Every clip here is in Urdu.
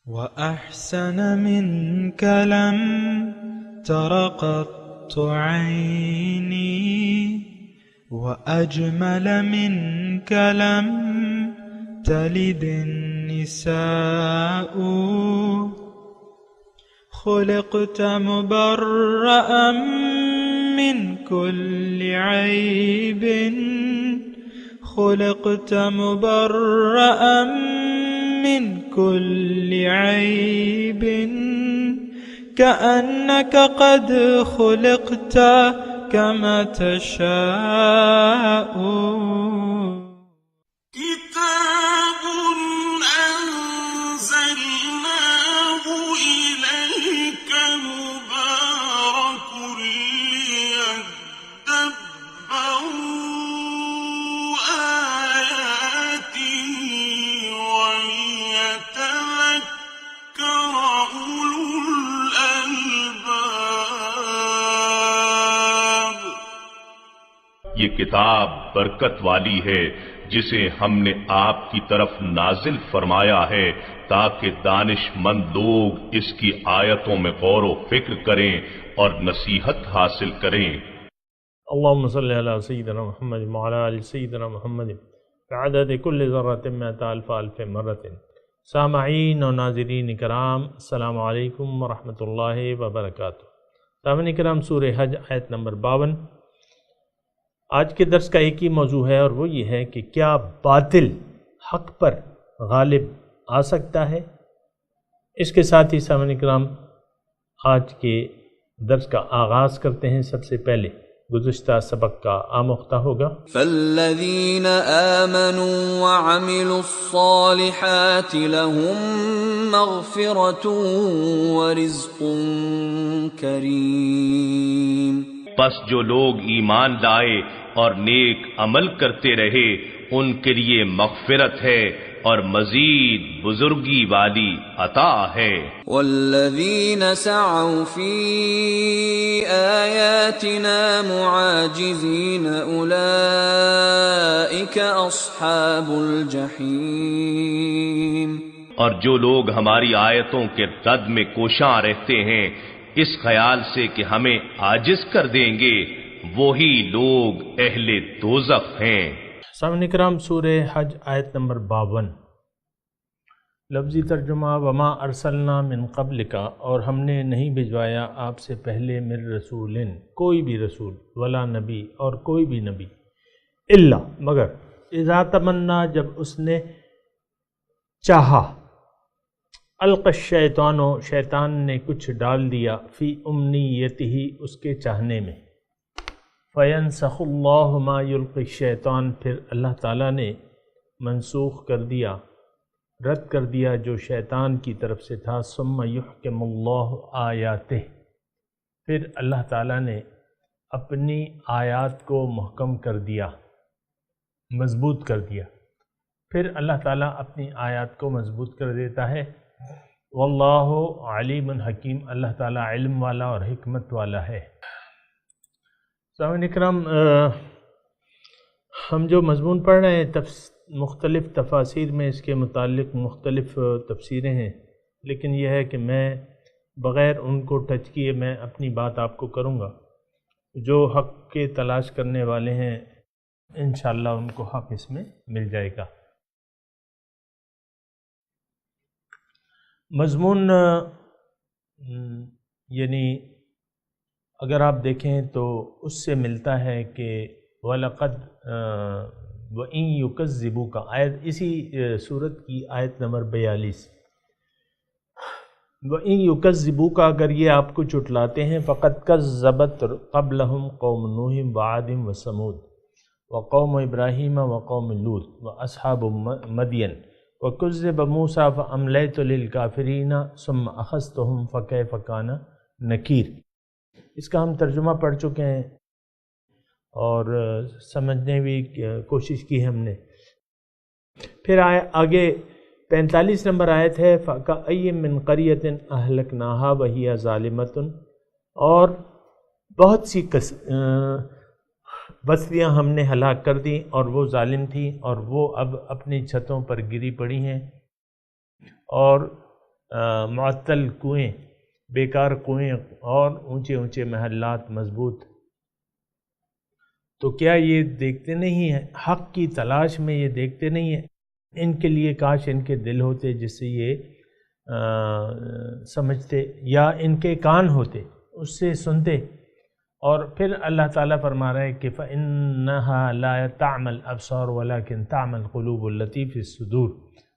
وأحسن منك لم تر قط عيني وأجمل منك لم تلد النساء خلقت مبرأ من كل عيب خلقت مبرأ من كل عيب كأنك قد خلقت كما تشاء كتاب أنزلناه إليك مبارك ليدبروا آياته وليتذكر أولو الألباب۔ یہ کتاب برکت والی ہے جسے ہم نے آپ کی طرف نازل فرمایا ہے تاکہ دانش مند لوگ اس کی آیتوں میں غور و فکر کریں اور نصیحت حاصل کریں۔ اللهم صل على سيدنا محمد وعلى آل سيدنا محمد بعدد كل ذرة مئة ألف ألف مرة۔ سامعین اور ناظرین کرام، السلام علیکم ورحمۃ اللہ وبرکاتہ۔ سامعین کرام، سورہ حج آیت نمبر 52۔ آج کے درس کا ایک ہی موضوع ہے اور وہ یہ ہے کہ کیا باطل حق پر غالب آ سکتا ہے؟ اس کے ساتھ ہی سامعین کرام آج کے درس کا آغاز کرتے ہیں۔ سب سے پہلے گزشتہ سبق کا آموختہ ہوگا۔ فالذین آمنوا وعملوا الصالحات لهم مغفرة ورزق کریم۔ پس جو لوگ ایمان لائے اور نیک عمل کرتے رہے ان کے لیے مغفرت ہے اور مزید بزرگی والی عطا ہے۔ والذین سعوا فی آیاتنا معاجزین اولئک اصحاب الجحیم۔ اور جو لوگ ہماری آیتوں کے رد میں کوشاں رہتے ہیں اس خیال سے کہ ہمیں عاجز کر دیں گے، وہی لوگ اہل دوزخ ہیں۔ سامعین کرام، سورہ حج آیت نمبر 52۔ لفظی ترجمہ: وما ارسلنا من قبلک، اور ہم نے نہیں بھجوایا آپ سے پہلے من رسول، کوئی بھی رسول، ولا نبی، اور کوئی بھی نبی، الا مگر اذا تمنا، جب اس نے چاہا، القی الشیطان، شیطان نے کچھ ڈال دیا، فی امنیتہ، اس کے چاہنے میں، فینسخ اللہ ما یلقی الشیطان، پھر اللہ تعالیٰ نے منسوخ کر دیا، رد کر دیا جو شیطان کی طرف سے تھا، ثم یحکم اللہ آیاتہ، پھر اللہ تعالیٰ نے اپنی آیات کو محکم کر دیا، مضبوط کر دیا۔ پھر اللہ تعالیٰ اپنی آیات کو مضبوط کر دیتا ہے۔ واللہ علیم حکیم، اللہ تعالیٰ علم والا اور حکمت والا ہے۔ سامعین اکرام، ہم جو مضمون پڑھ رہے ہیں مختلف تفاسیر میں اس کے متعلق مختلف تفسیریں ہیں، لیکن یہ ہے کہ میں بغیر ان کو ٹچ کیے میں اپنی بات آپ کو کروں گا۔ جو حق کے تلاش کرنے والے ہیں انشاءاللہ ان کو حق اس میں مل جائے گا۔ مضمون یعنی اگر آپ دیکھیں تو اس سے ملتا ہے کہ وَلَقَدْ وَإِن يُكَذِّبُوكَ، آیت اسی سورت کی آیت نمبر 42۔ وَإِن يُكَذِّبُوكَ، اگر یہ آپ کو چٹلاتے ہیں، فَقَدْ كَذَّبَتْ قَبْلَهُمْ قَوْمُ نُوحٍ وَعَادٍ وَثَمُودَ وَقَوْمُ إِبْرَاهِيمَ وَقَوْمُ لُوطٍ وَأَصْحَابُ مَدْيَنَ وَكُذِّبَ مُوسَىٰ فَأَمْلَيْتُ لِلْكَافِرِينَ ثُمَّ أَخَذْتُهُمْ فَكَيْفَ كَانَ نَكِيرِ۔ اس کا ہم ترجمہ پڑھ چکے ہیں اور سمجھنے بھی کوشش کی ہم نے۔ پھر آگے 45 نمبر آیت ہے، فَكَأَيٍّ مِّن قَرْيَةٍ أَهْلَكْنَاهَا وَهِيَ ظَالِمَةٌ، اور بہت سی بستیاں ہم نے ہلاک کر دیں اور وہ ظالم تھیں، اور وہ اب اپنی چھتوں پر گری پڑی ہیں۔ اور معطل کنویں، بیکار کنویں اور اونچے اونچے محلات مضبوط، تو کیا یہ دیکھتے نہیں ہیں حق کی تلاش میں؟ یہ دیکھتے نہیں ہیں؟ ان کے لیے کاش ان کے دل ہوتے جس سے یہ سمجھتے، یا ان کے کان ہوتے اس سے سنتے۔ اور پھر اللہ تعالیٰ فرما رہا ہے کہ فَإِنَّهَا لَا تَعْمَى الْأَبْصَارُ وَلَكِنْ تَعْمَى الْقُلُوبُ الَّتِي فِي الصُّدُورِ،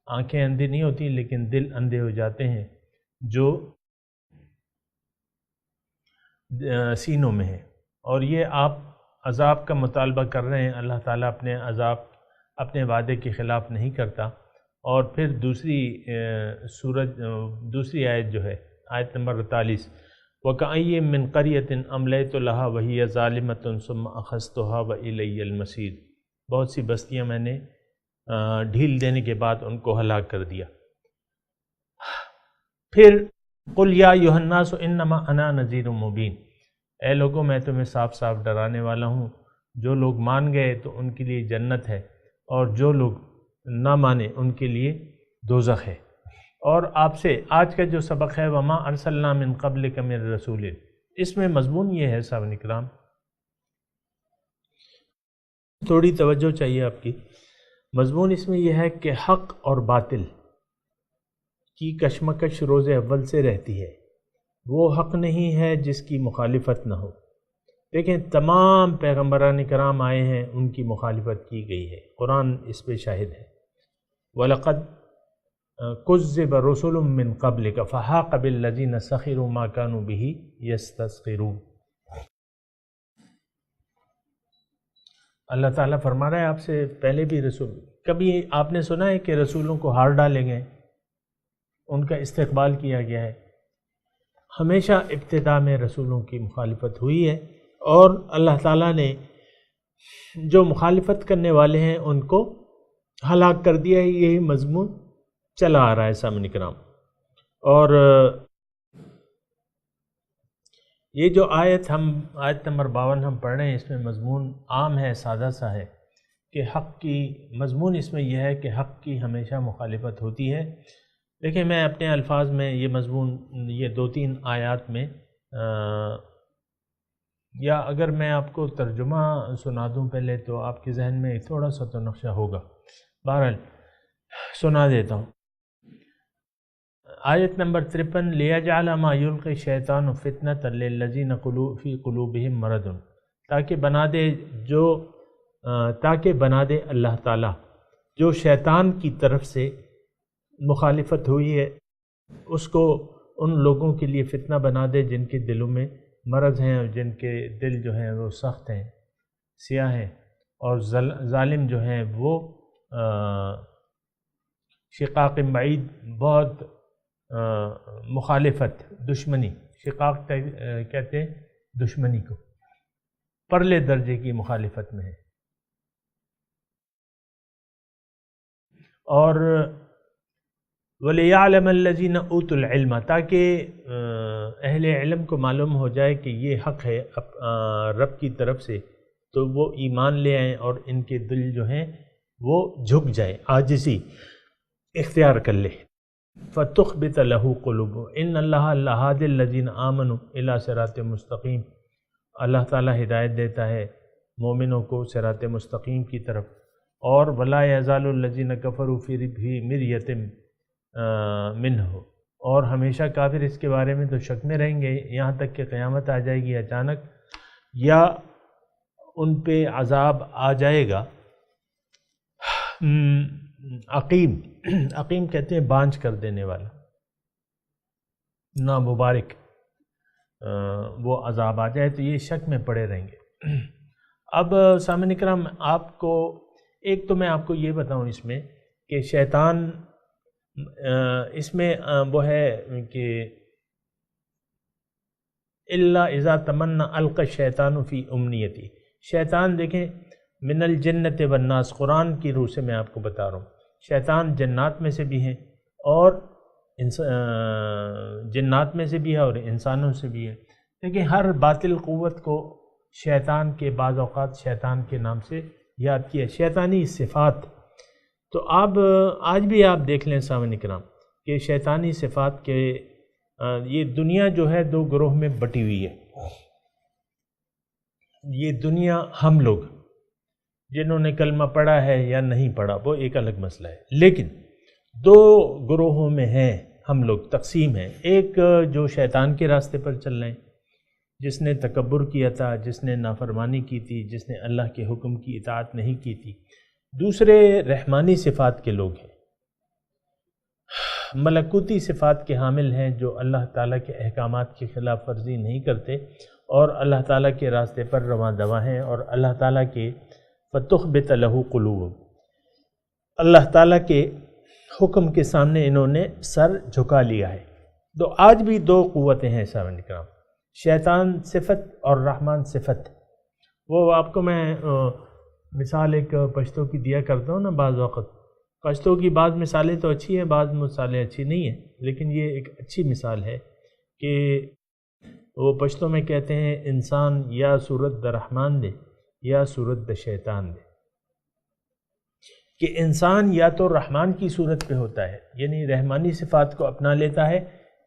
آنکھیں اندھی نہیں ہوتی لیکن دل اندھے ہو جاتے ہیں جو سینوں میں ہے۔ اور یہ آپ عذاب کا مطالبہ کر رہے ہیں، اللہ تعالیٰ اپنے عذاب اپنے وعدے کے خلاف نہیں کرتا۔ اور پھر دوسری آیت جو ہے آیت نمبر 48، وَكَأَيٍّ مِّن قَرْيَةٍ أَمْلَيْتُ لَهَا وَهِيَ ظَالِمَةٌ ثُمَّ أَخَذْتُهَا وَإِلَيَّ الْمَصِيرُ، بہت سی بستیاں میں نے ڈھیل دینے کے بعد ان کو ہلاک کر دیا۔ پھر قُلْ يَا أَيُّهَا النَّاسُ إِنَّمَا أَنَا نَذِيرٌ مُّبِينٌ، اے لوگوں میں تمہیں صاف صاف ڈرانے والا ہوں، جو لوگ مان گئے تو ان کے لیے جنت ہے، اور جو لوگ نہ مانے ان کے لیے دوزخ ہے۔ اور آپ سے آج کا جو سبق ہے وما ارسلنا من قبلک من رسول، اس میں مضمون یہ ہے سامعین کرام، تھوڑی توجہ چاہیے آپ کی۔ مضمون اس میں یہ ہے کہ حق اور باطل کی کشمکش روز اول سے رہتی ہے۔ وہ حق نہیں ہے جس کی مخالفت نہ ہو۔ دیکھیں تمام پیغمبران کرام آئے ہیں، ان کی مخالفت کی گئی ہے، قرآن اس پہ شاہد ہے۔ وَلَقَدْ كُذِّبَ رُسُلٌ مِّن قَبْلِكَ فَحَاقَ بِالَّذِينَ سَخِرُوا مَا كَانُوا بِهِ يَسْتَسْخِرُونَ۔ اللہ تعالیٰ فرما رہا ہے آپ سے پہلے بھی رسول، کبھی آپ نے سنا ہے کہ رسولوں کو ہار ڈالے گئے، ان کا استقبال کیا گیا ہے؟ ہمیشہ ابتدا میں رسولوں کی مخالفت ہوئی ہے، اور اللہ تعالیٰ نے جو مخالفت کرنے والے ہیں ان کو ہلاک کر دیا ہے۔ یہی مضمون چلا آ رہا ہے سامعین کرام۔ اور یہ جو آیت نمبر 52 ہم پڑھ رہے ہیں، اس میں مضمون عام ہے، سادہ سا ہے کہ حق کی مضمون اس میں یہ ہے کہ حق کی ہمیشہ مخالفت ہوتی ہے۔ دیکھیں میں اپنے الفاظ میں یہ مضمون یہ 2-3 آیات میں یا اگر میں آپ کو ترجمہ سنا دوں پہلے تو آپ کے ذہن میں تھوڑا سا تو نقشہ ہوگا، بہرحال سنا دیتا ہوں۔ آیت نمبر 53، لِيَجْعَلَ مَا يُلْقِي الشَّيْطَانُ فِتْنَةً لِلَّذِينَ فِي قُلُوبِهِم مَرَضٌ، تاکہ بنا دے اللہ تعالیٰ جو شیطان کی طرف سے مخالفت ہوئی ہے اس کو ان لوگوں کے لیے فتنہ بنا دے جن کے دلوں میں مرض ہیں، اور جن کے دل جو ہیں وہ سخت ہیں، سیاہ ہیں، اور ظالم جو ہیں وہ شقاق بعید، بہت مخالفت، دشمنی، شقاق کہتے ہیں دشمنی کو، پرلے درجے کی مخالفت میں ہے۔ اور وَلِيَعْلَمَ الَّذِينَ أُوتُوا الْعِلْمَ، تاکہ اہل علم کو معلوم ہو جائے کہ یہ حق ہے رب کی طرف سے، تو وہ ایمان لے آئیں اور ان کے دل جو ہیں وہ جھک جائے، عاجزی اختیار کر لے۔ فَتُخْبِتَ لَهُ قُلُوبُهُمْ إِنَّ اللَّهَ لَهَادِ الَّذِينَ آمَنُوا إِلَىٰ صِرَاطٍ مُسْتَقِيمٍ، اللہ تعالیٰ ہدایت دیتا ہے مومنوں کو صراط مستقیم کی طرف۔ اور وَلَا يَزَالُ الَّذِينَ كَفَرُوا فِي مِرْيَةٍ مِنْهُ، اور ہمیشہ کافر اس کے بارے میں تو شک میں رہیں گے یہاں تک کہ قیامت آ جائے گی اچانک، یا ان پہ عذاب آ جائے گا۔ عقیم کہتے ہیں بانجھ کر دینے والا، نامبارک، وہ عذاب آ جائے تو یہ شک میں پڑے رہیں گے۔ اب سامعین کرام آپ کو ایک تو میں آپ کو یہ بتاؤں اس میں کہ شیطان اس میں وہ ہے کہ الا اذا تمنا القى الشیطان فی امنیتی، شیطان دیکھیں من الجنت والناس، قرآن کی روح سے میں آپ کو بتا رہا ہوں، شیطان جنات میں سے بھی ہیں اور جنات میں سے بھی ہے اور انسانوں سے بھی ہے، لیکن ہر باطل قوت کو شیطان کے بعض اوقات شیطان کے نام سے یاد کیا، شیطانی صفات۔ تو آج بھی آپ دیکھ لیں سامعین کرام، کہ شیطانی صفات کے یہ دنیا جو ہے دو گروہ میں بٹی ہوئی ہے. یہ دنیا ہم لوگ جنہوں نے کلمہ پڑھا ہے یا نہیں پڑھا وہ ایک الگ مسئلہ ہے، لیکن دو گروہوں میں ہیں ہم لوگ، تقسیم ہے. ایک جو شیطان کے راستے پر چل رہے ہیں، جس نے تکبر کیا تھا، جس نے نافرمانی کی تھی، جس نے اللہ کے حکم کی اطاعت نہیں کی تھی. دوسرے رحمانی صفات کے لوگ ہیں، ملکوتی صفات کے حامل ہیں، جو اللہ تعالیٰ کے احکامات کی خلاف ورزی نہیں کرتے اور اللہ تعالیٰ کے راستے پر رواں دواں ہیں، اور اللہ تعالیٰ کے فَتُخْبِتَ لَهُ قُلُوبُهُمْ، اللہ تعالیٰ کے حکم کے سامنے انہوں نے سر جھکا لیا ہے. تو آج بھی دو قوتیں ہیں سامعین کرام، شیطان صفت اور رحمان صفت. وہ آپ کو میں مثال ایک پشتو کی دیا کرتا ہوں نا بعض وقت. پشتو کی بعض مثالیں تو اچھی ہیں، بعض مثالیں اچھی نہیں ہیں، لیکن یہ ایک اچھی مثال ہے کہ وہ پشتو میں کہتے ہیں انسان یا صورت د رحمان دے یا صورت د شیطان دے، کہ انسان یا تو رحمان کی صورت پہ ہوتا ہے یعنی رحمانی صفات کو اپنا لیتا ہے،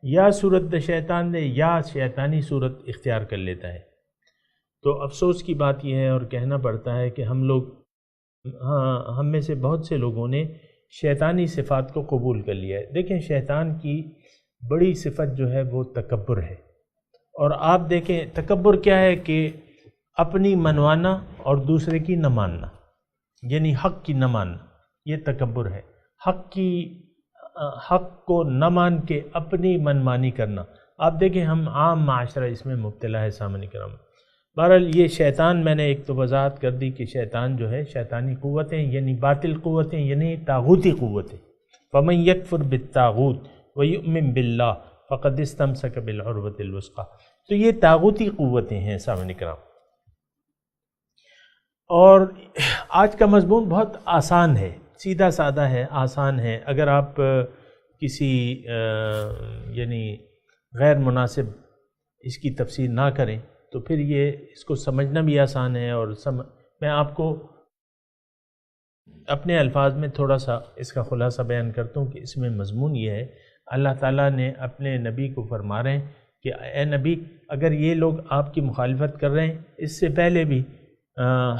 یا صورت د شیطان دے یا شیطانی صورت اختیار کر لیتا ہے. تو افسوس کی بات یہ ہے اور کہنا پڑتا ہے کہ ہم میں سے بہت سے لوگوں نے شیطانی صفات کو قبول کر لیا ہے. دیکھیں شیطان کی بڑی صفت جو ہے وہ تکبر ہے، اور آپ دیکھیں تکبر کیا ہے کہ اپنی منوانا اور دوسرے کی نہ ماننا، یعنی حق کی نہ ماننا، یہ تکبر ہے. حق کو نہ مان کے اپنی منمانی کرنا. آپ دیکھیں ہم عام معاشرہ اس میں مبتلا ہے سامعین کرام. بہرحال یہ شیطان، میں نے ایک تو وضاحت کر دی کہ شیطان جو ہے شیطانی قوتیں یعنی باطل قوتیں یعنی طاغوتی قوتیں. فَمَن يَكْفُرْ بِالطَّاغُوتِ وَيُؤْمِن بِاللَّهِ فَقَدِ اسْتَمْسَكَ بِالْعُرْوَةِ الْوُثْقَىٰ. تو یہ طاغوتی قوتیں ہیں سامعین کرام. اور آج کا مضمون بہت آسان ہے، سیدھا سادہ ہے، آسان ہے. اگر آپ کسی یعنی غیر مناسب اس کی تفسیر نہ کریں تو پھر یہ اس کو سمجھنا بھی آسان ہے. اور میں آپ کو اپنے الفاظ میں تھوڑا سا اس کا خلاصہ بیان کرتا ہوں کہ اس میں مضمون یہ ہے. اللہ تعالیٰ نے اپنے نبی کو فرما رہے ہیں کہ اے نبی، اگر یہ لوگ آپ کی مخالفت کر رہے ہیں، اس سے پہلے بھی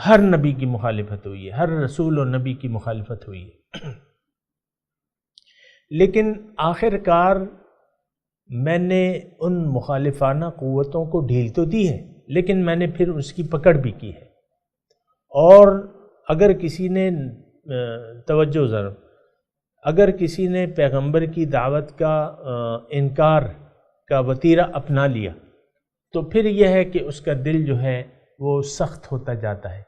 ہر نبی کی مخالفت ہوئی ہے، ہر رسول اور نبی کی مخالفت ہوئی ہے، لیکن آخر کار میں نے ان مخالفانہ قوتوں کو ڈھیل تو دی ہے، لیکن میں نے پھر اس کی پکڑ بھی کی ہے. اور اگر کسی نے توجہ ذرا، اگر کسی نے پیغمبر کی دعوت کا انکار کا وتیرہ اپنا لیا تو پھر یہ ہے کہ اس کا دل جو ہے وہ سخت ہوتا جاتا ہے،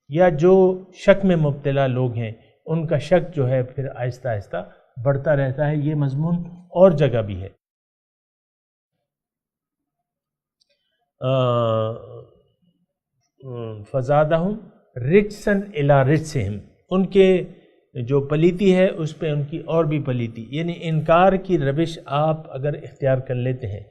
یا جو شک میں مبتلا لوگ ہیں ان کا شک جو ہے پھر آہستہ آہستہ بڑھتا رہتا ہے. یہ مضمون اور جگہ بھی ہے. فزادہم رجسن الی رجسہم، ان کے جو پلیتی ہے اس پہ ان کی اور بھی پلیتی، یعنی انکار کی روش آپ اگر اختیار کر لیتے ہیں.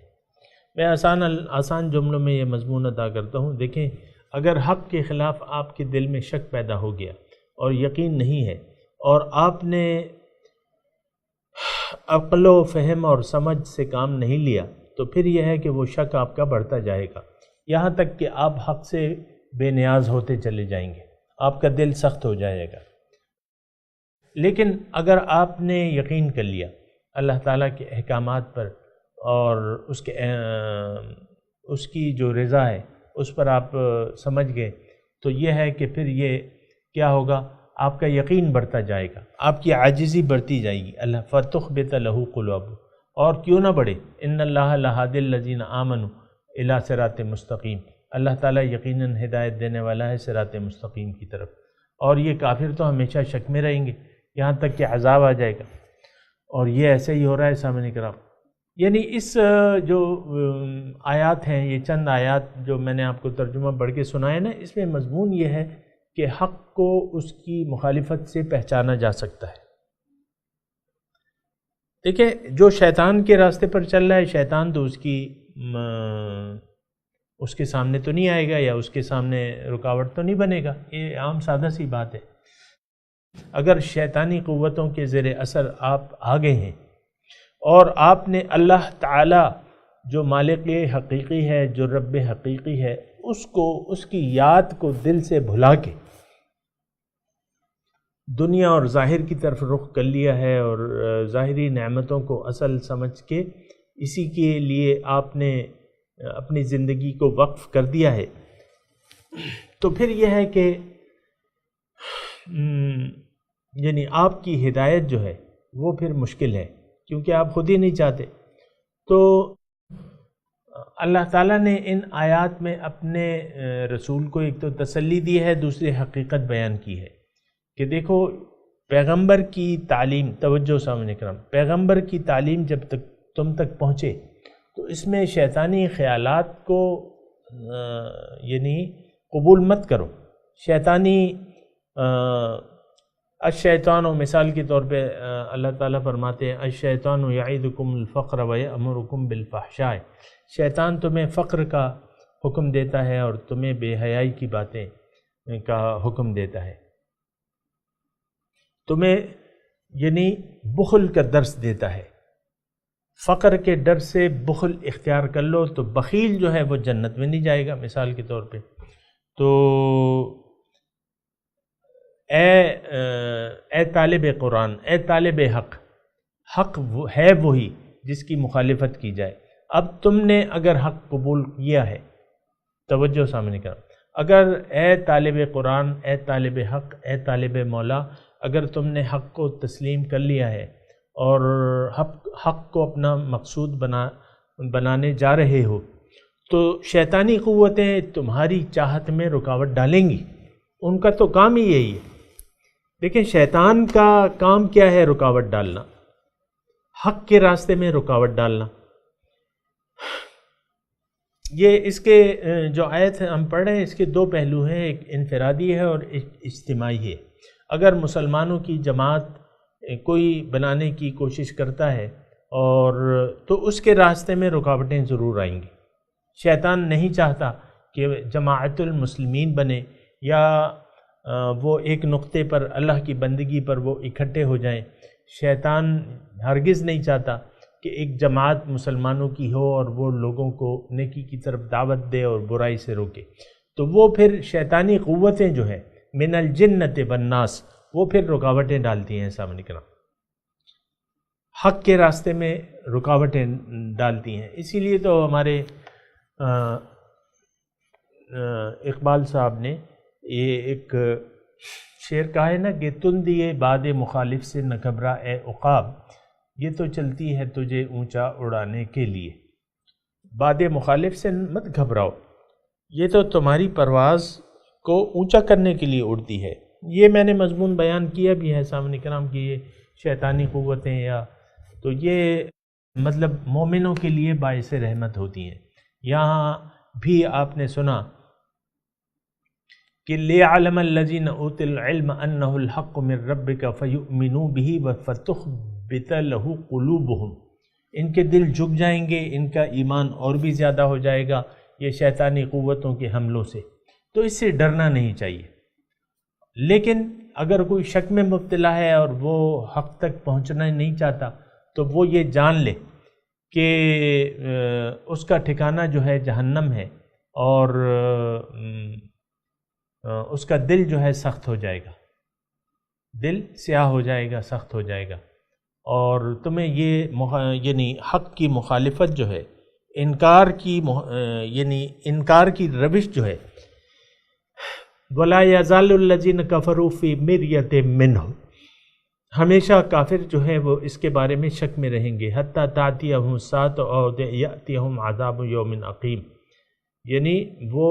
میں آسان جملوں میں یہ مضمون ادا کرتا ہوں. دیکھیں اگر حق کے خلاف آپ کے دل میں شک پیدا ہو گیا اور یقین نہیں ہے، اور آپ نے عقل و فہم اور سمجھ سے کام نہیں لیا، تو پھر یہ ہے کہ وہ شک آپ کا بڑھتا جائے گا، یہاں تک کہ آپ حق سے بے نیاز ہوتے چلے جائیں گے، آپ کا دل سخت ہو جائے گا. لیکن اگر آپ نے یقین کر لیا اللہ تعالیٰ کے احکامات پر اور اس کی جو رضا ہے اس پر آپ سمجھ گئے، تو یہ ہے کہ پھر یہ کیا ہوگا، آپ کا یقین بڑھتا جائے گا، آپ کی عاجزی بڑھتی جائے گی. اللہ فَتُخْبِتَ لَهُ قُلُوبُهُمْ، اور کیوں نہ بڑھے، ان اللہ لَهَادِ الَّذِينَ آمَنُوا إِلَىٰ صِرَاطٍ مستقیم، اللہ تعالیٰ یقیناً ہدایت دینے والا ہے صراط مستقیم کی طرف. اور یہ کافر تو ہمیشہ شک میں رہیں گے یہاں تک کہ عذاب آ جائے گا. اور یہ ایسے ہی ہو رہا ہے سامعین کرام. یعنی اس جو آیات ہیں، یہ چند آیات جو میں نے آپ کو ترجمہ پڑھ کے سنائے نا، اس میں مضمون یہ ہے کہ حق کو اس کی مخالفت سے پہچانا جا سکتا ہے. دیکھیں جو شیطان کے راستے پر چل رہا ہے، شیطان تو اس کے سامنے تو نہیں آئے گا، یا اس کے سامنے رکاوٹ تو نہیں بنے گا. یہ عام سادہ سی بات ہے. اگر شیطانی قوتوں کے زیر اثر آپ آ گئے ہیں اور آپ نے اللہ تعالی جو مالک حقیقی ہے، جو رب حقیقی ہے، اس کی یاد کو دل سے بھلا کے دنیا اور ظاہر کی طرف رخ کر لیا ہے، اور ظاہری نعمتوں کو اصل سمجھ کے اسی کے لیے آپ نے اپنی زندگی کو وقف کر دیا ہے، تو پھر یہ ہے کہ یعنی آپ کی ہدایت جو ہے وہ پھر مشکل ہے، کیونکہ آپ خود ہی نہیں چاہتے۔ تو اللہ تعالیٰ نے ان آیات میں اپنے رسول کو ایک تو تسلی دی ہے، دوسری حقیقت بیان کی ہے کہ دیکھو پیغمبر کی تعلیم، توجہ سامنے کرام، پیغمبر کی تعلیم جب تک تم تک پہنچے تو اس میں شیطانی خیالات کو یعنی قبول مت کرو۔ شیطانی الشیطان، و مثال کے طور پہ اللہ تعالیٰ فرماتے ہیں الشیطان یعیدکم الفقر ویأمرکم بالفحشاء، شیطان تمہیں فقر کا حکم دیتا ہے اور تمہیں بے حیائی کی باتیں کا حکم دیتا ہے، تمہیں یعنی بخل کا درس دیتا ہے۔ فقر کے ڈر سے بخل اختیار کر لو تو بخیل جو ہے وہ جنت میں نہیں جائے گا، مثال کے طور پہ۔ تو اے طالب قرآن، اے طالب حق، حق ہے وہی جس کی مخالفت کی جائے۔ اب تم نے اگر حق قبول کیا ہے، توجہ سامنے کرو، اگر اے طالب قرآن، اے طالب حق، اے طالب مولا، اگر تم نے حق کو تسلیم کر لیا ہے اور حق کو اپنا مقصود بنانے جا رہے ہو، تو شیطانی قوتیں تمہاری چاہت میں رکاوٹ ڈالیں گی، ان کا تو کام ہی یہی ہے۔ دیکھیں شیطان کا کام کیا ہے؟ رکاوٹ ڈالنا، حق کے راستے میں رکاوٹ ڈالنا۔ یہ اس کے جو آیت ہم پڑھ رہے ہیں اس کے دو پہلو ہیں، ایک انفرادی ہے اور ایک اجتماعی ہے۔ اگر مسلمانوں کی جماعت کوئی بنانے کی کوشش کرتا ہے اور تو اس کے راستے میں رکاوٹیں ضرور آئیں گی۔ شیطان نہیں چاہتا کہ جماعت المسلمین بنے یا وہ ایک نقطے پر اللہ کی بندگی پر وہ اکٹھے ہو جائیں۔ شیطان ہرگز نہیں چاہتا کہ ایک جماعت مسلمانوں کی ہو اور وہ لوگوں کو نیکی کی طرف دعوت دے اور برائی سے روکے۔ تو وہ پھر شیطانی قوتیں جو ہے من الجنت والناس، وہ پھر رکاوٹیں ڈالتی ہیں سامنے کرام، حق کے راستے میں رکاوٹیں ڈالتی ہیں۔ اسی لیے تو ہمارے اقبال صاحب نے یہ ایک شعر کہا ہے نا کہ تندیے باد مخالف سے نہ گھبرا اے عقاب، یہ تو چلتی ہے تجھے اونچا اڑانے کے لیے۔ باد مخالف سے مت گھبراؤ، یہ تو تمہاری پرواز کو اونچا کرنے کے لیے اڑتی ہے۔ یہ میں نے مضمون بیان کیا بھی ہے سامنے کرام کی یہ شیطانی قوتیں یا تو یہ مطلب مومنوں کے لیے باعث رحمت ہوتی ہیں۔ یہاں بھی آپ نے سنا کہ لِيَعْلَمَ الَّذِينَ أُوتُوا الْعِلْمَ أَنَّهُ الْحَقُّ مِنْ رَبِّكَ فَيُؤْمِنُوا بِهِ وَفَتُخْبِتَ لَهُ قُلُوبُهُمْ، ان کے دل جھک جائیں گے، ان کا ایمان اور بھی زیادہ ہو جائے گا یہ شیطانی قوتوں کے حملوں سے۔ تو اس سے ڈرنا نہیں چاہیے، لیکن اگر کوئی شک میں مبتلا ہے اور وہ حق تک پہنچنا نہیں چاہتا تو وہ یہ جان لے کہ اس کا ٹھکانہ جو ہے جہنم ہے اور اس کا دل جو ہے سخت ہو جائے گا، دل سیاہ ہو جائے گا، سخت ہو جائے گا، اور تمہیں یہ یعنی حق کی مخالفت جو ہے، انکار کی روش جو ہے، وَلَا يَزَالُ الَّذِينَ كَفَرُوا فِي مِرْيَةٍ مِّنْهُ، ہمیشہ کافر جو ہے وہ اس کے بارے میں شک میں رہیں گے، حَتَّى تَأْتِيَهُمُ السَّاعَةُ أَوْ يَأْتِيَهُمْ عَذَابُ يَوْمٍ عَقِيمٍ، یعنی وہ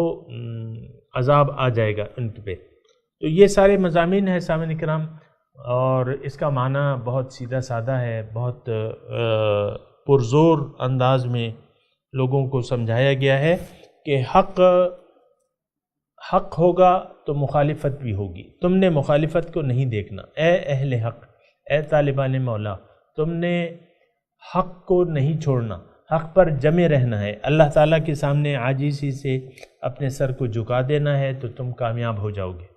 عذاب آ جائے گا ان پہ۔ تو یہ سارے مضامین ہیں سامعین کرام، اور اس کا معنی بہت سیدھا سادہ ہے، بہت پرزور انداز میں لوگوں کو سمجھایا گیا ہے کہ حق ہوگا تو مخالفت بھی ہوگی، تم نے مخالفت کو نہیں دیکھنا۔ اے اہل حق، اے طالبان مولا، تم نے حق کو نہیں چھوڑنا، حق پر جمے رہنا ہے، اللہ تعالیٰ کے سامنے عاجزی سے اپنے سر کو جھکا دینا ہے تو تم کامیاب ہو جاؤ گے۔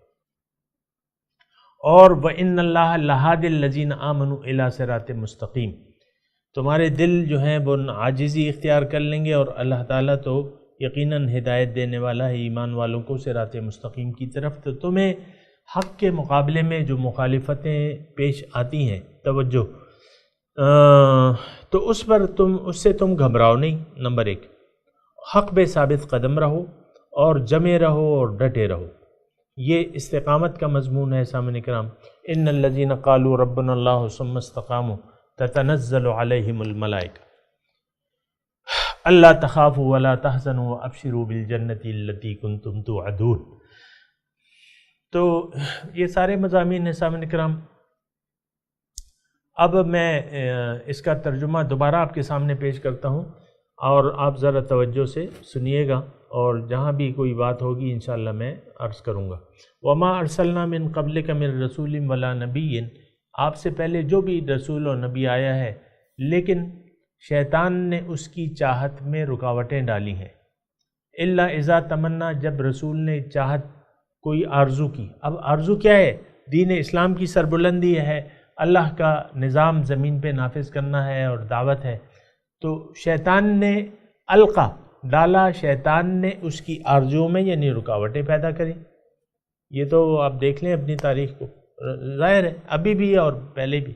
اور وَإِنَّ اللَّهَ لَهَادِ الَّذِينَ آمَنُوا إِلَىٰ صِرَاطٍ مُسْتَقِيمٍ، تمہارے دل جو ہیں وہ عاجزی اختیار کر لیں گے، اور اللہ تعالیٰ تو یقیناً ہدایت دینے والا ہے ایمان والوں کو صراط مستقیم کی طرف۔ تو تمہیں حق کے مقابلے میں جو مخالفتیں پیش آتی ہیں، توجہ، تو اس سے تم گھبراؤ نہیں۔ نمبر 1، حق پہ ثابت قدم رہو اور جمے رہو اور ڈٹے رہو، یہ استقامت کا مضمون ہے سامعین کرام۔ ان الذین قالوا ربنا اللہ ثم استقاموا تتنزل علیہم الملائکہ اللہ تخافوا ولا تحزنوا وابشروا بالجنۃ التی کنتم توعدون۔ تو یہ سارے مضامین ہیں سامعین کرام۔ اب میں اس کا ترجمہ دوبارہ آپ کے سامنے پیش کرتا ہوں، اور آپ ذرا توجہ سے سنیے گا، اور جہاں بھی کوئی بات ہوگی انشاءاللہ میں عرض کروں گا۔ وما ارسلنا من قبلک من رسول ولا نبی، آپ سے پہلے جو بھی رسول و نبی آیا ہے لیکن شیطان نے اس کی چاہت میں رکاوٹیں ڈالی ہیں۔ الا اذا تمنا، جب رسول نے چاہت کوئی آرزو کی۔ اب آرزو کیا ہے؟ دین اسلام کی سربلندی ہے، اللہ کا نظام زمین پہ نافذ کرنا ہے اور دعوت ہے۔ تو شیطان نے القا ڈالا، شیطان نے اس کی آرزو میں یعنی رکاوٹیں پیدا کریں۔ یہ تو آپ دیکھ لیں اپنی تاریخ کو، ظاہر ہے ابھی بھی اور پہلے بھی۔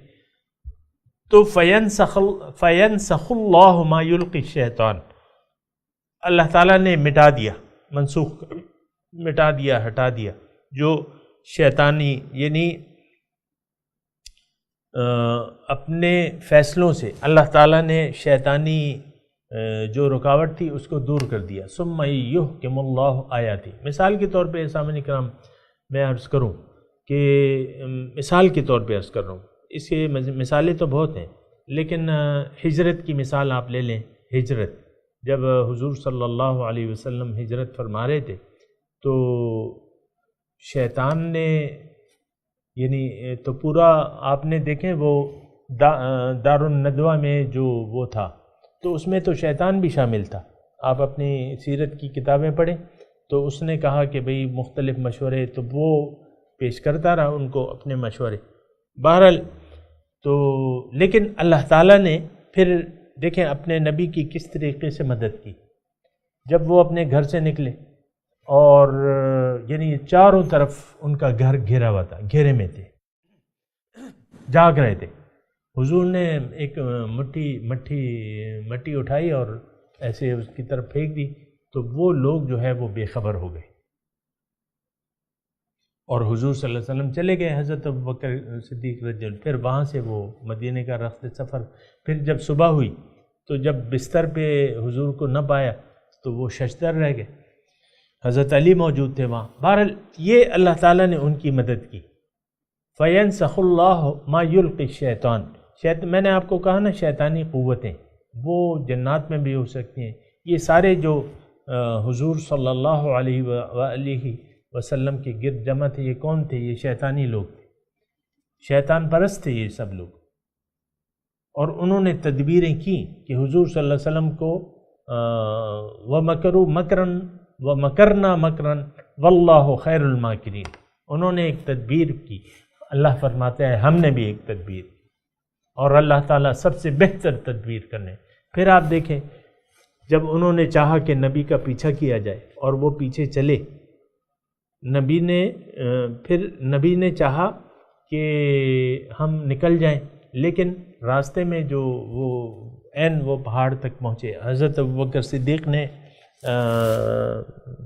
تو فینسخ اللہ ما یلقی الشیطان، اللہ تعالیٰ نے مٹا دیا، منسوخ مٹا دیا، ہٹا دیا جو شیطانی یعنی اپنے فیصلوں سے اللہ تعالیٰ نے شیطانی جو رکاوٹ تھی اس کو دور کر دیا۔ ثم یحکم اللہ آیاتہ، مثال کے طور پہ سامعین کرام میں عرض کروں کہ مثال کے طور پہ عرض کر رہا ہوں، اس کے مثالیں تو بہت ہیں، لیکن ہجرت کی مثال آپ لے لیں۔ ہجرت، جب حضور صلی اللہ علیہ وسلم ہجرت فرما رہے تھے تو شیطان نے یعنی تو پورا آپ نے دیکھیں وہ دار الندوہ میں جو وہ تھا تو اس میں تو شیطان بھی شامل تھا۔ آپ اپنی سیرت کی کتابیں پڑھیں تو اس نے کہا کہ بھئی مختلف مشورے، تو وہ پیش کرتا رہا ان کو اپنے مشورے۔ بہرحال تو لیکن اللہ تعالیٰ نے پھر دیکھیں اپنے نبی کی کس طریقے سے مدد کی۔ جب وہ اپنے گھر سے نکلے اور یعنی چاروں طرف ان کا گھر گھرا ہوا تھا، گھیرے میں تھے، جاگ رہے تھے، حضور نے ایک مٹی اٹھائی اور ایسے اس کی طرف پھینک دی تو وہ لوگ جو ہے وہ بے خبر ہو گئے، اور حضور صلی اللہ علیہ وسلم چلے گئے، حضرت ابوبکر صدیق رضی اللہ، پھر وہاں سے وہ مدینے کا رخت سفر۔ پھر جب صبح ہوئی تو جب بستر پہ حضور کو نہ پایا تو وہ ششدر رہ گئے، حضرت علی موجود تھے وہاں۔ بہرحال یہ اللہ تعالیٰ نے ان کی مدد کی۔ فَيَنْسَخُ اللَّهُ مَا يُلْقِي الشَّيْطَانُ، میں نے آپ کو کہا نا شیطانی قوتیں وہ جنات میں بھی ہو سکتی ہیں۔ یہ سارے جو حضور صلی اللہ علیہ وآلہ وسلم کے گرد جمع تھے، یہ کون تھے؟ یہ شیطانی لوگ تھے، شیطان پرست تھے یہ سب لوگ، اور انہوں نے تدبیریں کی کہ حضور صلی اللہ علیہ وسلم کو وَمَكَرُوا مَكْرًا وَمَكَرْنَا مَكْرًا وَاللَّهُ خَيْرُ الْمَاكِرِينَ، انہوں نے ایک تدبیر کی، اللہ فرماتا ہے ہم نے بھی ایک تدبیر، اور اللہ تعالیٰ سب سے بہتر تدبیر کرنے۔ پھر آپ دیکھیں جب انہوں نے چاہا کہ نبی کا پیچھا کیا جائے اور وہ پیچھے چلے، نبی نے چاہا کہ ہم نکل جائیں، لیکن راستے میں جو وہ پہاڑ تک پہنچے، حضرت ابوبکر صدیق نے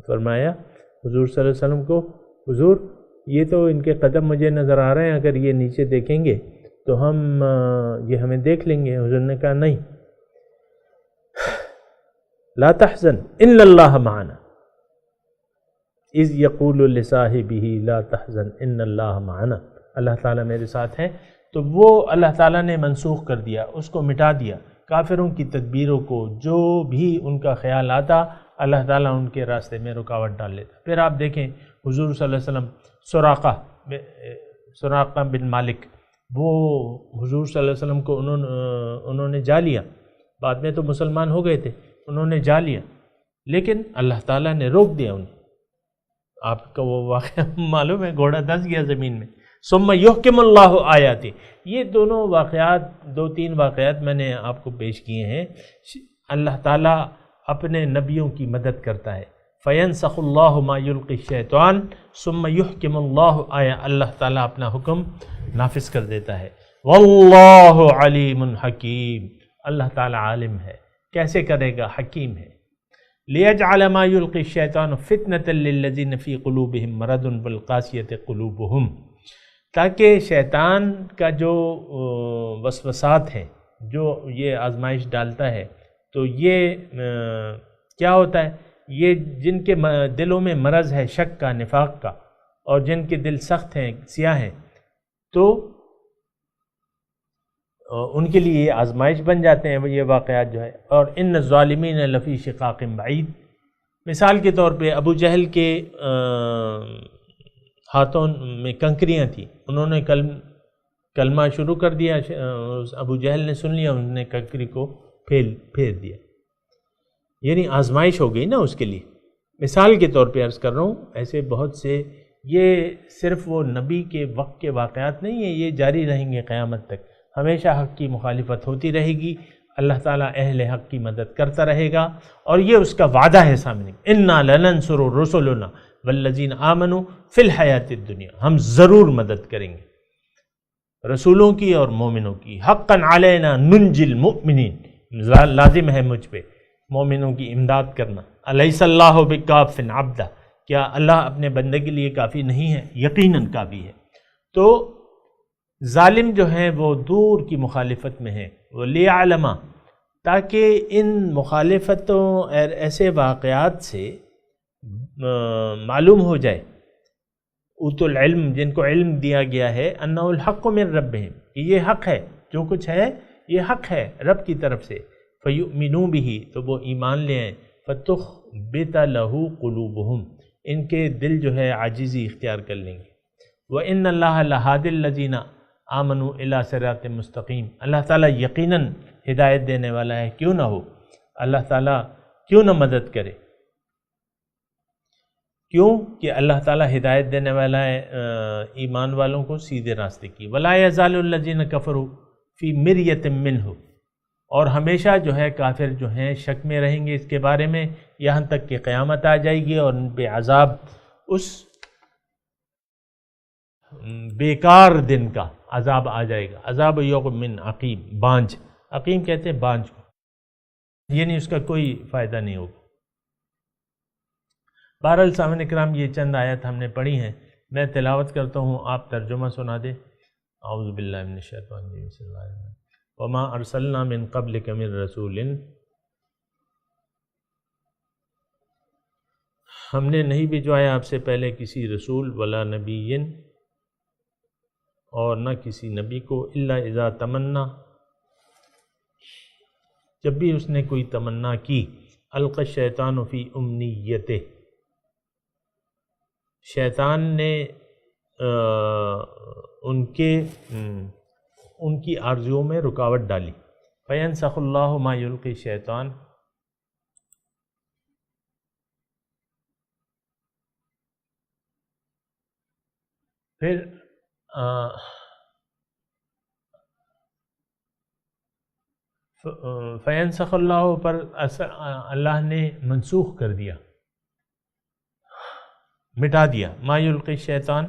فرمایا حضور صلی اللہ علیہ وسلم کو، حضور یہ تو ان کے قدم مجھے نظر آ رہے ہیں، اگر یہ نیچے دیکھیں گے تو یہ ہمیں دیکھ لیں گے۔ حضور نے کہا نہیں، لا تحزن الا اللہ معنا اذ یقول لصاحبہ لا تحزن ان اللہ معنا، اللہ تعالیٰ میرے ساتھ ہے۔ تو وہ اللہ تعالیٰ نے منسوخ کر دیا، اس کو مٹا دیا، کافروں کی تدبیروں کو، جو بھی ان کا خیال آتا اللہ تعالیٰ ان کے راستے میں رکاوٹ ڈال لیتا۔ پھر آپ دیکھیں حضور صلی اللہ علیہ وسلم، سراقہ بن مالک، وہ حضور صلی اللہ علیہ وسلم کو انہوں نے جا لیا، بعد میں تو مسلمان ہو گئے تھے، انہوں نے جا لیا، لیکن اللہ تعالیٰ نے روک دیا انہیں۔ آپ کا وہ واقعہ معلوم ہے، گھوڑا دھنس گیا زمین میں، ثم یحکم اللہ آیاتی، یہ دونوں واقعات، 2-3 واقعات میں نے آپ کو پیش کیے ہیں. اللہ تعالیٰ اپنے نبیوں کی مدد کرتا ہے. فینسخ اللہ ما یلقی الشیطان ثم یحکم اللہ آیا، اللہ تعالیٰ اپنا حکم نافذ کر دیتا ہے. واللہ علیم حکیم، اللہ تعالیٰ عالم ہے، کیسے کرے گا، حکیم ہے. لیجعل ما یلقی الشیطان فتنة للذین فی قلوبہم مرض والقاسیۃ قلوبہم، تاکہ شیطان کا جو وسوسات ہیں، جو یہ آزمائش ڈالتا ہے، تو یہ کیا ہوتا ہے، یہ جن کے دلوں میں مرض ہے شک کا، نفاق کا، اور جن کے دل سخت ہیں، سیاہ ہیں، تو ان کے لیے یہ آزمائش بن جاتے ہیں یہ واقعات جو ہے. اور ان الظالمین لفی شقاق بعید، مثال کے طور پہ ابو جہل کے ہاتھوں میں کنکریاں تھیں، انہوں نے کلمہ شروع کر دیا، ابو جہل نے سن لیا، انہوں نے کنکری کو پھیر دیا، یعنی آزمائش ہو گئی نا اس کے لیے. مثال کے طور پہ عرض کر رہا ہوں، ایسے بہت سے، یہ صرف وہ نبی کے وقت کے واقعات نہیں ہیں، یہ جاری رہیں گے قیامت تک، ہمیشہ حق کی مخالفت ہوتی رہے گی، اللہ تعالیٰ اہل حق کی مدد کرتا رہے گا، اور یہ اس کا وعدہ ہے سامنے. انا لننصر رسلنا والذین آمنوا فی الحیات الدنیا، ہم ضرور مدد کریں گے رسولوں کی اور مومنوں کی. حقا علینا ننجی المؤمنین، لازم ہے مجھ پہ مومنوں کی امداد کرنا. الیس اللہ بکاف عبدہ، کیا اللہ اپنے بندے کے لیے کافی نہیں ہے؟ یقیناً کافی ہے. تو ظالم جو ہیں وہ دور کی مخالفت میں ہیں، وہ لیعلم، تاکہ ان مخالفتوں اور ایسے واقعات سے معلوم ہو جائے، اوت العلم، جن کو علم دیا گیا ہے، انہ الحق من ربہم، کہ یہ حق ہے، جو کچھ ہے یہ حق ہے رب کی طرف سے. فیؤمنوا بہ، تو وہ ایمان لے آئیں. فتخبت لہ قلوبہم، ان کے دل جو ہے عاجزی اختیار کر لیں گے. وَإِنَّ اللَّهَ لَهَادِ الَّذِينَ آمَنُوا إِلَىٰ صِرَاطٍ مُسْتَقِيمٍ، اللہ تعالیٰ یقیناً ہدایت دینے والا ہے، کیوں نہ ہو، اللہ تعالیٰ کیوں نہ مدد کرے، کیوں کہ اللہ تعالیٰ ہدایت دینے والا ہے ایمان والوں کو سیدھے راستے کی. وَلَا يَزَالُ الَّذِينَ كَفَرُوا فِي مِرْيَةٍ مِّنْهُ، اور ہمیشہ جو ہے کافر جو ہیں شک میں رہیں گے اس کے بارے میں، یہاں تک کہ قیامت آ جائے گی اور ان پہ عذاب، اس بیکار دن کا عذاب آ جائے گا. عذاب یوم من عقیم، بانجھ، عقیم کہتے ہیں بانجھ کو، یعنی اس کا کوئی فائدہ نہیں ہوگا. بہرحال سامعین کرام، یہ چند آیات ہم نے پڑھی ہیں، میں تلاوت کرتا ہوں، آپ ترجمہ سنا دیں. اعوذ باللہ من الشیطان الرجیم، بسم اللہ الرحمن الرحیم. وما ارسلنا من قبلک من رسول، ہم نے نہیں بھجوایا آپ سے پہلے کسی رسول، ولا نبی، اور نہ کسی نبی کو، الا اذا تمنا، جب بھی اس نے کوئی تمنا کی، القی الشیطان فی امنیتہ، شیطان نے ان کی آرزوؤں میں رکاوٹ ڈالی. فینسخ اللہ ما یلقی الشیطان، پھر فینسخ اللہ پر اللہ نے منسوخ کر دیا، مٹا دیا. ما یلقی الشیطان،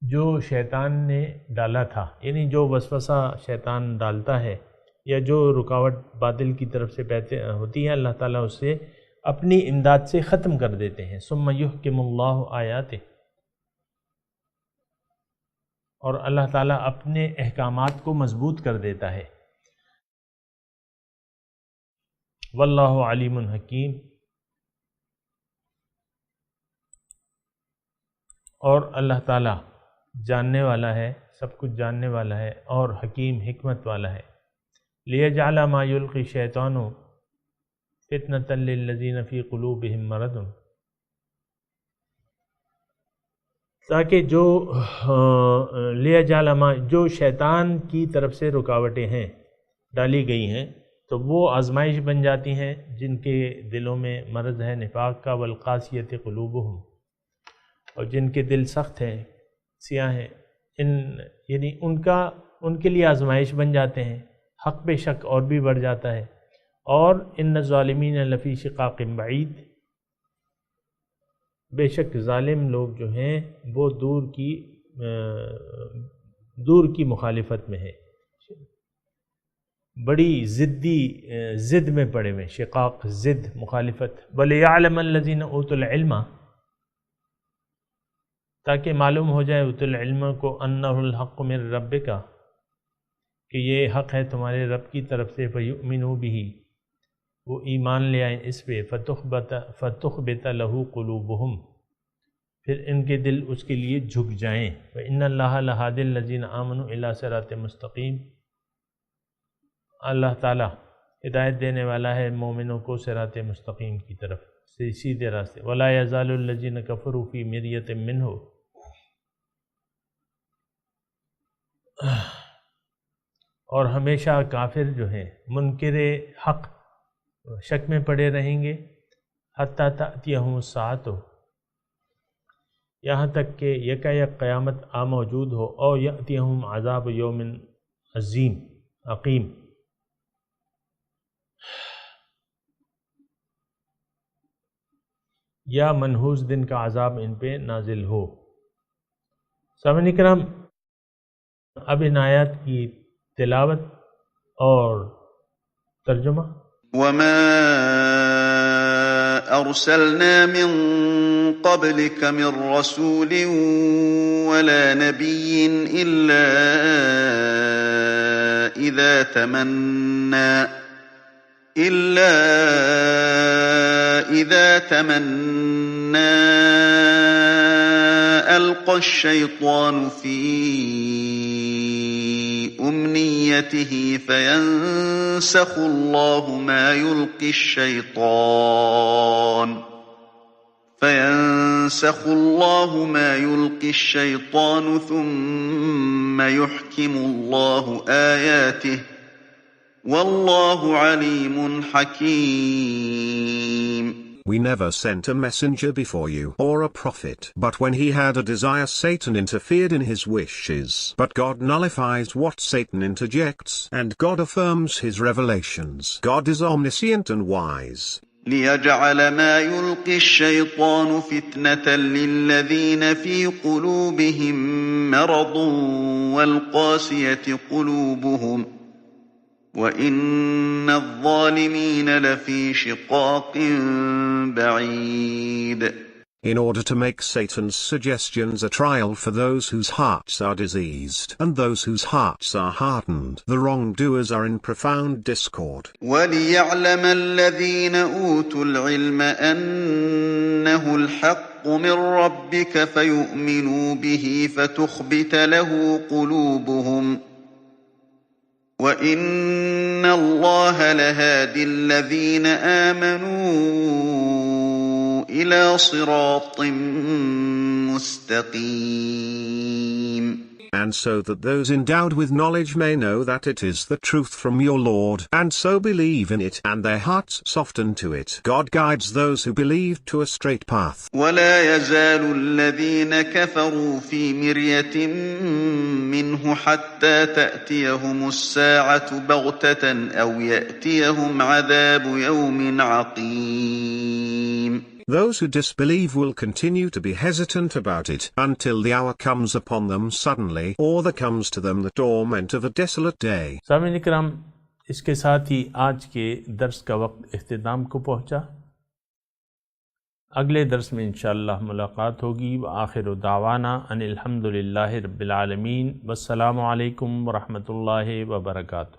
جو شیطان نے ڈالا تھا، یعنی جو وسوسہ شیطان ڈالتا ہے یا جو رکاوٹ باطل کی طرف سے ہوتی ہے، اللہ تعالیٰ اسے اپنی امداد سے ختم کر دیتے ہیں. ثم یحکم اللہ آیاتہ، اور اللہ تعالیٰ اپنے احکامات کو مضبوط کر دیتا ہے. واللہ علیم حکیم، اور اللہ تعالیٰ جاننے والا ہے، سب کچھ جاننے والا ہے، اور حکیم، حکمت والا ہے. لیجعل ما یلقی الشیطان فتنة للذین فی قلوبہم مرض، تاکہ جو شیطان کی طرف سے رکاوٹیں ہیں ڈالی گئی ہیں، تو وہ آزمائش بن جاتی ہیں جن کے دلوں میں مرض ہے نفاق کا. والقاسیۃ قلوبہم، اور جن کے دل سخت ہیں، سیاہ ہیں، یعنی ان کے لیے آزمائش بن جاتے ہیں، حق بے شک اور بھی بڑھ جاتا ہے۔ اور ان الظالمین لفی شقاق بعید، بے شک ظالم لوگ جو ہیں وہ دور کی مخالفت میں ہے، بڑی ضد میں پڑے ہوئے، شقاق ضد مخالفت۔ وَلِيَعْلَمَ الَّذِينَ أُوتُوا الْعِلْمَ، تاکہ معلوم ہو جائے اوتوا العلم کو أَنَّهُ الْحَقُّ مِن رَبِّكَ، کہ یہ حق ہے تمہارے رب کی طرف سے، فَيُؤْمِنُوا بِهِ، وہ ایمان لے آئیں اس پہ، فَتُخْبِتَ لَهُ قُلُوبُهُمْ، پھر ان کے دل اس کے لیے جھک جائیں۔ وَإِنَّ اللَّهَ لَهَادِ الَّذِينَ آمَنُوا إِلَىٰ صِرَاطٍ مُسْتَقِيمٍ، اللہ تعالیٰ ہدایت دینے والا ہے مومنوں کو صراط مستقیم کی طرف، سیدھے راستے۔ وَلَا يَزَالُ الَّذِينَ كَفَرُوا فِي مِرْيَةٍ مِّنْهُ، اور ہمیشہ کافر جو ہیں منکر حق شک میں پڑے رہیں گے، حتیٰ تأتیہم الساعۃ، یہاں تک کہ یکایک قیامت آ موجود ہو، او یأتیہم عذاب یوم عقیم، یا منحوس دن کا عذاب ان پہ نازل ہو۔ سامعین کرام، اب ان آیات کی تلاوت اور ترجمہ۔ وما أرسلنا من قبلك من رسول ولا نبي إلا إذا تمنى ألقى الشيطان في أمنيته فينسخ الله ما يلقي الشيطان ثم يحكم الله آياته والله عليم حكيم. We never sent a messenger before you or a prophet, but when he had a desire Satan interfered in his wishes. But God nullifies what Satan interjects, and God affirms his revelations. God is omniscient and wise. لِيَجْعَلَ مَا يُلْقِي الشَّيْطَانُ فِتْنَةً لِلَّذِينَ فِي قُلُوبِهِم مَّرَضٌ وَالْقَاسِيَةِ قُلُوبُهُمْ وَإِنَّ الظَّالِمِينَ لَفِي شِقَاقٍ بَعِيدٍ. In order to make Satan's suggestions a trial for those whose hearts are diseased and those whose hearts are hardened, the wrongdoers are in profound discord. وَلِيَعْلَمَ الَّذِينَ أُوتُوا الْعِلْمَ أَنَّهُ الْحَقُّ مِنْ رَبِّكَ فَيُؤْمِنُوا بِهِ فَتُخْبِتَ لَهُ قُلُوبُهُمْ وَإِنَّ اللَّهَ لَهَادِ الَّذِينَ آمَنُوا إِلَى صِرَاطٍ مُسْتَقِيمٍ. And so that those endowed with knowledge may know that it is the truth from your Lord, and so believe in it, and their hearts soften to it. God guides those who believe to a straight path. وَلَا يَزَالُ الَّذِينَ كَفَرُوا فِي مِرْيَةٍ مِّنْهُ حَتَّى تَأْتِيَهُمُ السَّاعَةُ بَغْتَةً أَوْ يَأْتِيَهُمْ عَذَابُ يَوْمٍ عَقِيمٍ. Those who disbelieve will continue to be hesitant about it until the hour comes upon them suddenly, or there comes to them the torment of a desolate day. سامعین کرام، اس کے ساتھ ہی آج کے درس کا وقت اختتام کو پہنچا۔ اگلے درس میں انشاءاللہ ملاقات ہوگی۔ وآخر دعوانا ان الحمدللہ رب العالمین، والسلام علیکم ورحمۃ اللہ وبرکاتہ۔